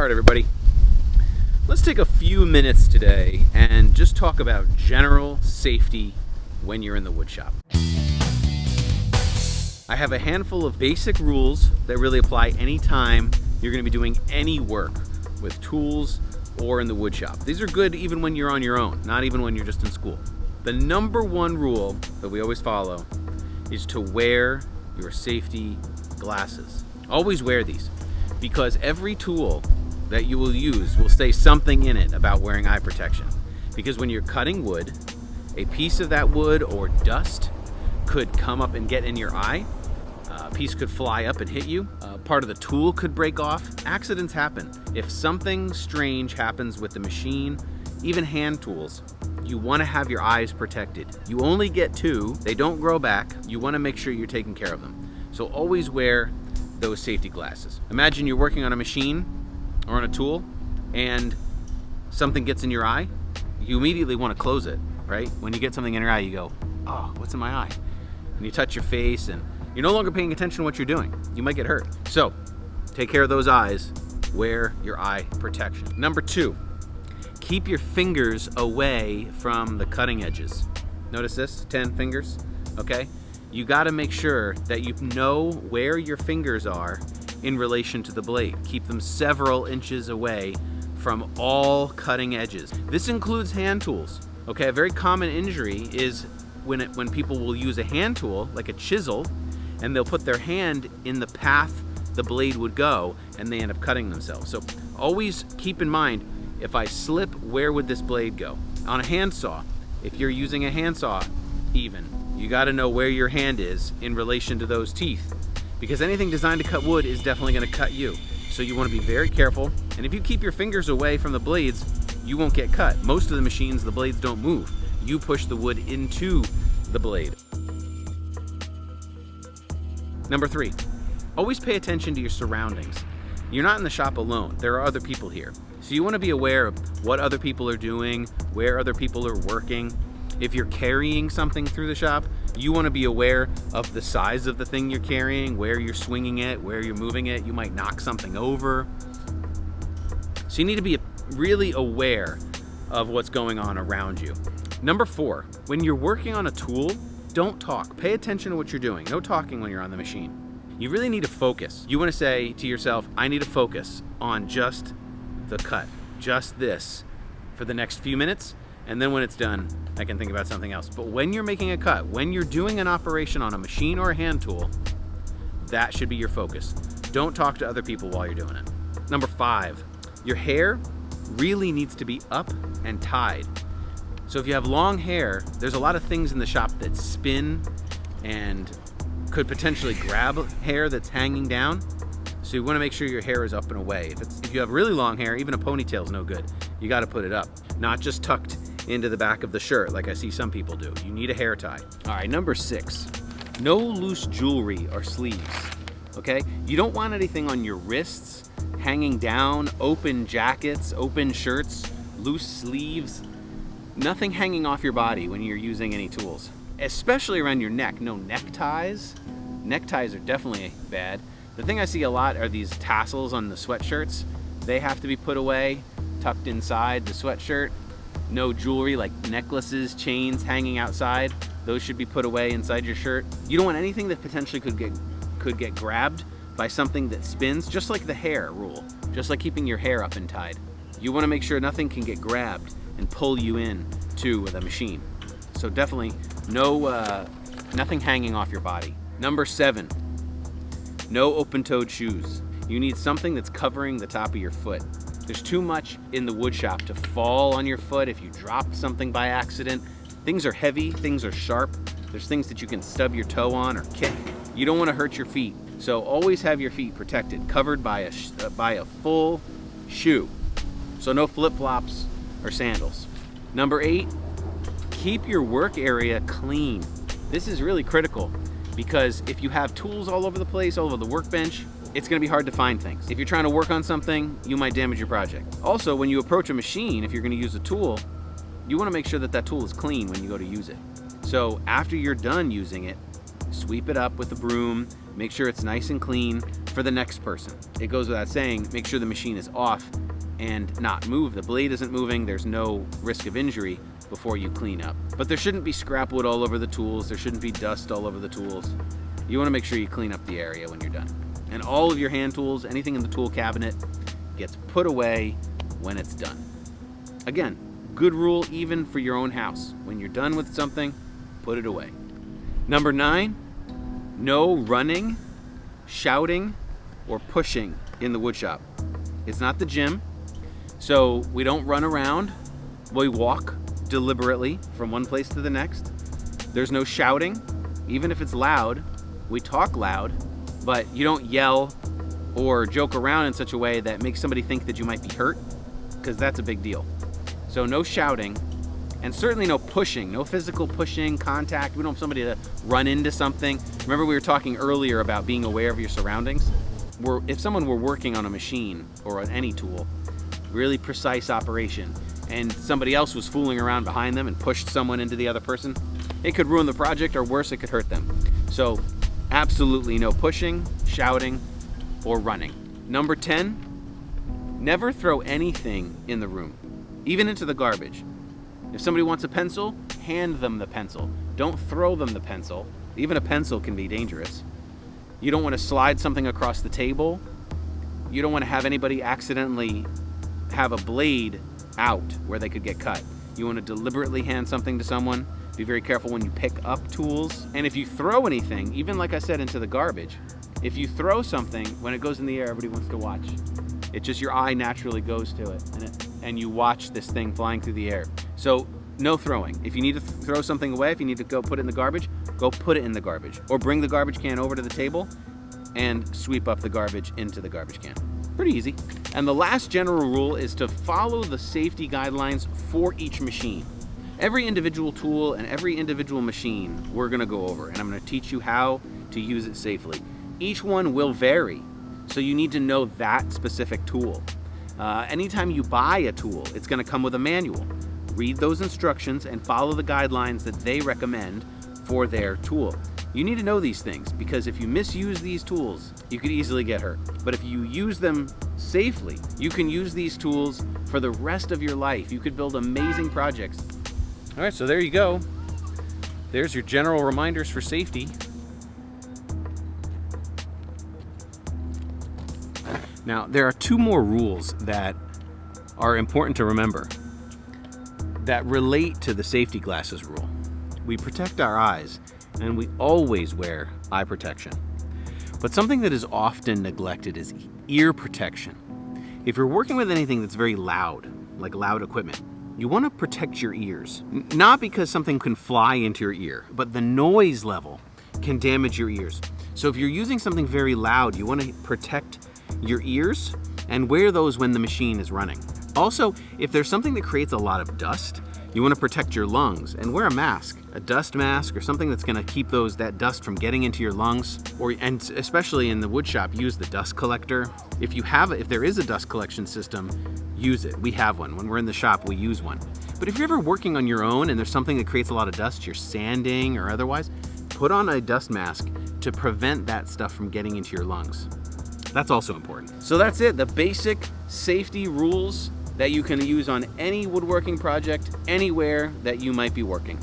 All right, everybody. Let's take a few minutes today and just talk about general safety when you're in the wood shop. I have a handful of basic rules that really apply anytime you're going to be doing any work with tools or in the wood shop. These are good even when you're on your own, not even when you're just in school. The number one rule that we always follow is to wear your safety glasses. Always wear these, because every tool that you will use will say something in it about wearing eye protection. Because when you're cutting wood, a piece of that wood or dust could come up and get in your eye. A piece could fly up and hit you. Part of the tool could break off. Accidents happen. If something strange happens with the machine, even hand tools, you want to have your eyes protected. You only get two. They don't grow back. You want to make sure you're taking care of them. So always wear those safety glasses. Imagine you're working on a machine or on a tool and something gets in your eye. You immediately want to close it, right? When you get something in your eye, you go, oh, what's in my eye? And you touch your face and you're no longer paying attention to what you're doing. You might get hurt. So take care of those eyes. Wear your eye protection. Number two, keep your fingers away from the cutting edges. Notice this, 10 fingers, okay? You gotta make sure that you know where your fingers are in relation to the blade. Keep them several inches away from all cutting edges. This includes hand tools, okay? A very common injury is when people will use a hand tool, like a chisel, and they'll put their hand in the path the blade would go, and they end up cutting themselves. So always keep in mind, if I slip, where would this blade go? On a handsaw, if you're using a handsaw even, you gotta know where your hand is in relation to those teeth, because anything designed to cut wood is definitely gonna cut you. So you wanna be very careful, and if you keep your fingers away from the blades, you won't get cut. Most of the machines, the blades don't move. You push the wood into the blade. Number three, always pay attention to your surroundings. You're not in the shop alone. There are other people here. So you want to be aware of what other people are doing, where other people are working. If you're carrying something through the shop, you want to be aware of the size of the thing you're carrying, where you're swinging it, where you're moving it. You might knock something over. So you need to be really aware of what's going on around you. Number four, when you're working on a tool, don't talk. Pay attention to what you're doing. No talking when you're on the machine. You really need to focus. You want to say to yourself, I need to focus on just the cut, just this for the next few minutes, and then when it's done, I can think about something else. But when you're making a cut, when you're doing an operation on a machine or a hand tool, that should be your focus. Don't talk to other people while you're doing it. Number five, your hair really needs to be up and tied. So if you have long hair, there's a lot of things in the shop that spin and could potentially grab hair that's hanging down. So you want to make sure your hair is up and away. If you have really long hair, even a ponytail is no good. You got to put it up, not just tucked into the back of the shirt like I see some people do. You need a hair tie. All right, number six, no loose jewelry or sleeves, okay? You don't want anything on your wrists, hanging down, open jackets, open shirts, loose sleeves, nothing hanging off your body when you're using any tools, especially around your neck. No neckties. Neckties are definitely bad. The thing I see a lot are these tassels on the sweatshirts. They have to be put away, tucked inside the sweatshirt. No jewelry like necklaces, chains hanging outside. Those should be put away inside your shirt. You don't want anything that potentially could get grabbed by something that spins, just like the hair rule, just like keeping your hair up and tied. You want to make sure nothing can get grabbed and pull you in to the machine. So definitely nothing hanging off your body. Number seven, no open-toed shoes. You need something that's covering the top of your foot. There's too much in the wood shop to fall on your foot if you drop something by accident. Things are heavy, things are sharp. There's things that you can stub your toe on or kick. You don't want to hurt your feet. So always have your feet protected, covered by a full shoe. So no flip-flops or sandals. Number eight, keep your work area clean. This is really critical because if you have tools all over the place, all over the workbench, it's gonna be hard to find things. If you're trying to work on something, you might damage your project. Also, when you approach a machine, if you're gonna use a tool, you wanna make sure that that tool is clean when you go to use it. So after you're done using it, sweep it up with a broom, make sure it's nice and clean, for the next person. It goes without saying, make sure the machine is off and not move. The blade isn't moving, there's no risk of injury before you clean up. But there shouldn't be scrap wood all over the tools, there shouldn't be dust all over the tools. You want to make sure you clean up the area when you're done. And all of your hand tools, anything in the tool cabinet, gets put away when it's done. Again, good rule even for your own house. When you're done with something, put it away. Number 9, no running, shouting, or pushing in the woodshop. It's not the gym, so we don't run around. We walk deliberately from one place to the next. There's no shouting, even if it's loud. We talk loud, but you don't yell or joke around in such a way that makes somebody think that you might be hurt, because that's a big deal. So no shouting, and certainly no pushing, no physical pushing, contact. We don't want somebody to run into something. Remember we were talking earlier about being aware of your surroundings? If someone were working on a machine or on any tool, really precise operation, and somebody else was fooling around behind them and pushed someone into the other person, it could ruin the project, or worse, it could hurt them. So absolutely no pushing, shouting, or running. Number 10, never throw anything in the room, even into the garbage. If somebody wants a pencil, hand them the pencil. Don't throw them the pencil. Even a pencil can be dangerous. You don't want to slide something across the table. You don't want to have anybody accidentally have a blade out where they could get cut. You want to deliberately hand something to someone. Be very careful when you pick up tools. And if you throw anything, even like I said, into the garbage, if you throw something, when it goes in the air, everybody wants to watch. It just, your eye naturally goes to it, and you watch this thing flying through the air. So no throwing. If you need to throw something away, if you need to go put it in the garbage, go put it in the garbage. Or bring the garbage can over to the table and sweep up the garbage into the garbage can. Pretty easy. And the last general rule is to follow the safety guidelines for each machine. Every individual tool and every individual machine we're gonna go over, and I'm gonna teach you how to use it safely. Each one will vary, so you need to know that specific tool. Anytime you buy a tool, it's gonna come with a manual. Read those instructions and follow the guidelines that they recommend for their tool. You need to know these things, because if you misuse these tools, you could easily get hurt. But if you use them safely, you can use these tools for the rest of your life. You could build amazing projects. All right, so there you go. There's your general reminders for safety. Now, there are 2 more rules that are important to remember that relate to the safety glasses rule. We protect our eyes, and we always wear eye protection. But something that is often neglected is ear protection. If you're working with anything that's very loud, like loud equipment, you want to protect your ears. Not because something can fly into your ear, but the noise level can damage your ears. So if you're using something very loud, you want to protect your ears and wear those when the machine is running. Also, if there's something that creates a lot of dust, you want to protect your lungs and wear a mask, a dust mask or something that's going to keep that dust from getting into your lungs. And especially in the wood shop, use the dust collector. If there is a dust collection system, use it. We have one. When we're in the shop, we use one. But if you're ever working on your own and there's something that creates a lot of dust, you're sanding or otherwise, put on a dust mask to prevent that stuff from getting into your lungs. That's also important. So that's it, the basic safety rules that you can use on any woodworking project, anywhere that you might be working.